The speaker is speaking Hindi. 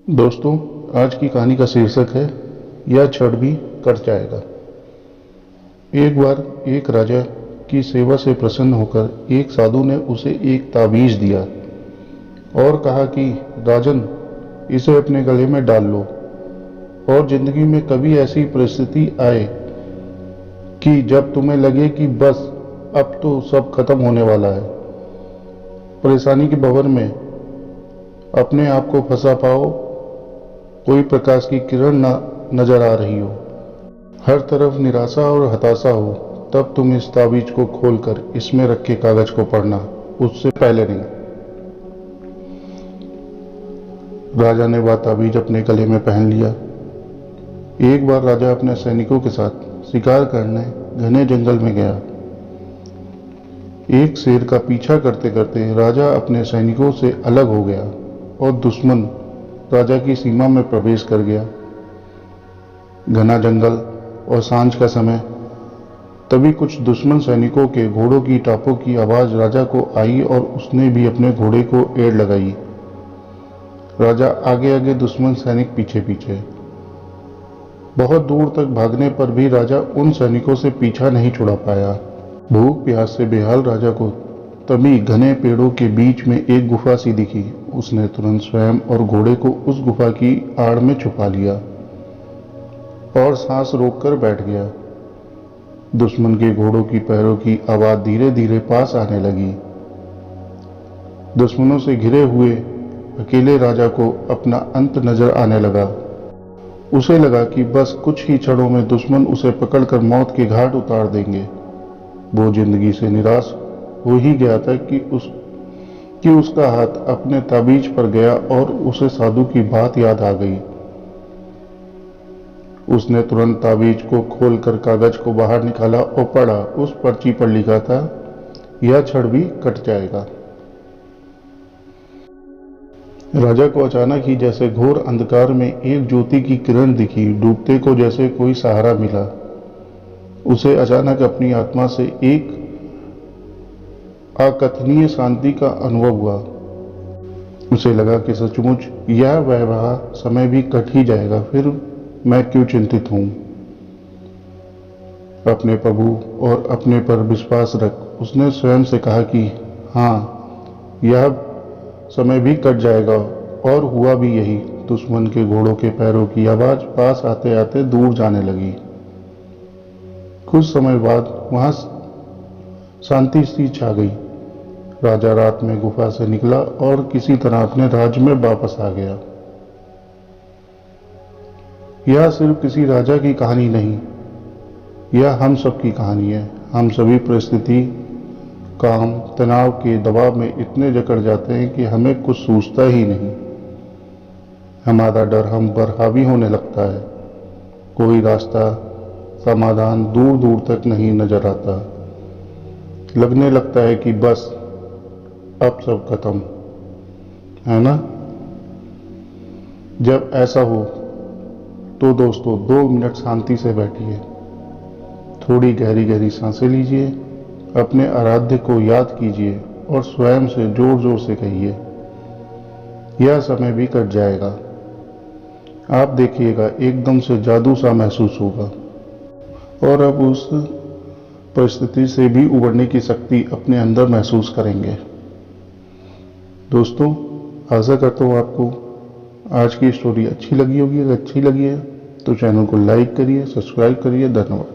दोस्तों, आज की कहानी का शीर्षक है यह क्षण भी कट जाएगा। एक बार एक राजा की सेवा से प्रसन्न होकर एक साधु ने उसे एक ताबीज दिया और कहा कि राजन, इसे अपने गले में डाल लो और जिंदगी में कभी ऐसी परिस्थिति आए कि जब तुम्हें लगे कि बस अब तो सब खत्म होने वाला है, परेशानी के भंवर में अपने आप को फंसा पाओ, कोई प्रकाश की किरण न नजर आ रही हो, हर तरफ निराशा और हताशा हो, तब तुम इस ताबीज को खोलकर इसमें रखे कागज को पढ़ना, उससे पहले नहीं। राजा ने वह ताबीज अपने गले में पहन लिया। एक बार राजा अपने सैनिकों के साथ शिकार करने घने जंगल में गया। एक शेर का पीछा करते करते राजा अपने सैनिकों से अलग हो गया और दुश्मन राजा की सीमा में प्रवेश कर गया। घना जंगल और सांझ का समय, तभी कुछ दुश्मन सैनिकों के घोड़ों की टापों की आवाज राजा को आई और उसने भी अपने घोड़े को एड़ लगाई। राजा आगे आगे, दुश्मन सैनिक पीछे पीछे। बहुत दूर तक भागने पर भी राजा उन सैनिकों से पीछा नहीं छुड़ा पाया। भूख प्यास से बेहाल राजा को तभी घने पेड़ों के बीच में एक गुफा सी दिखी। उसने तुरंत स्वयं और घोड़े को उस गुफा की आड़ में छुपा लिया और सांस रोककर बैठ गया। दुश्मन के घोड़ों की पैरों की आवाज धीरे धीरे पास आने लगी। दुश्मनों से घिरे हुए अकेले राजा को अपना अंत नजर आने लगा। उसे लगा कि बस कुछ ही क्षणों में दुश्मन उसे पकड़कर मौत के घाट उतार देंगे। वो जिंदगी से निराश हो ही गया था कि उसका हाथ अपने ताबीज पर गया और उसे साधु की बात याद आ गई। उसने तुरंत ताबीज को खोलकर कागज को बाहर निकाला और पढ़ा। उस पर्ची पर लिखा था, यह क्षण भी कट जाएगा। राजा को अचानक ही जैसे घोर अंधकार में एक ज्योति की किरण दिखी। डूबते को जैसे कोई सहारा मिला। उसे अचानक अपनी आत्मा से एक अकथनीय शांति का अनुभव हुआ। उसे लगा कि सचमुच यह वैवाह समय भी कट ही जाएगा, फिर मैं क्यों चिंतित हूं। अपने प्रभु और अपने पर विश्वास रख, उसने स्वयं से कहा कि हाँ, यह समय भी कट जाएगा। और हुआ भी यही। दुश्मन के घोड़ों के पैरों की आवाज पास आते आते दूर जाने लगी। कुछ समय बाद वहां शांति सी छा गई। राजा रात में गुफा से निकला और किसी तरह अपने राज्य में वापस आ गया। यह सिर्फ किसी राजा की कहानी नहीं, यह हम सब की कहानी है। हम सभी परिस्थिति, काम, तनाव के दबाव में इतने जकड़ जाते हैं कि हमें कुछ सूझता ही नहीं। हमारा डर हम पर हावी होने लगता है। कोई रास्ता, समाधान दूर दूर तक नहीं नजर आता। लगने लगता है कि बस अब सब खत्म है ना। जब ऐसा हो तो दोस्तों 2 मिनट शांति से बैठिए, थोड़ी गहरी गहरी सांसें लीजिए, अपने आराध्य को याद कीजिए और स्वयं से जोर जोर से कहिए, यह समय भी कट जाएगा। आप देखिएगा, एकदम से जादू सा महसूस होगा और अब उस परिस्थिति से भी उबरने की शक्ति अपने अंदर महसूस करेंगे। दोस्तों, आशा करता हूँ आपको आज की स्टोरी अच्छी लगी होगी। अगर अच्छी लगी है तो चैनल को लाइक करिए, सब्सक्राइब करिए। धन्यवाद।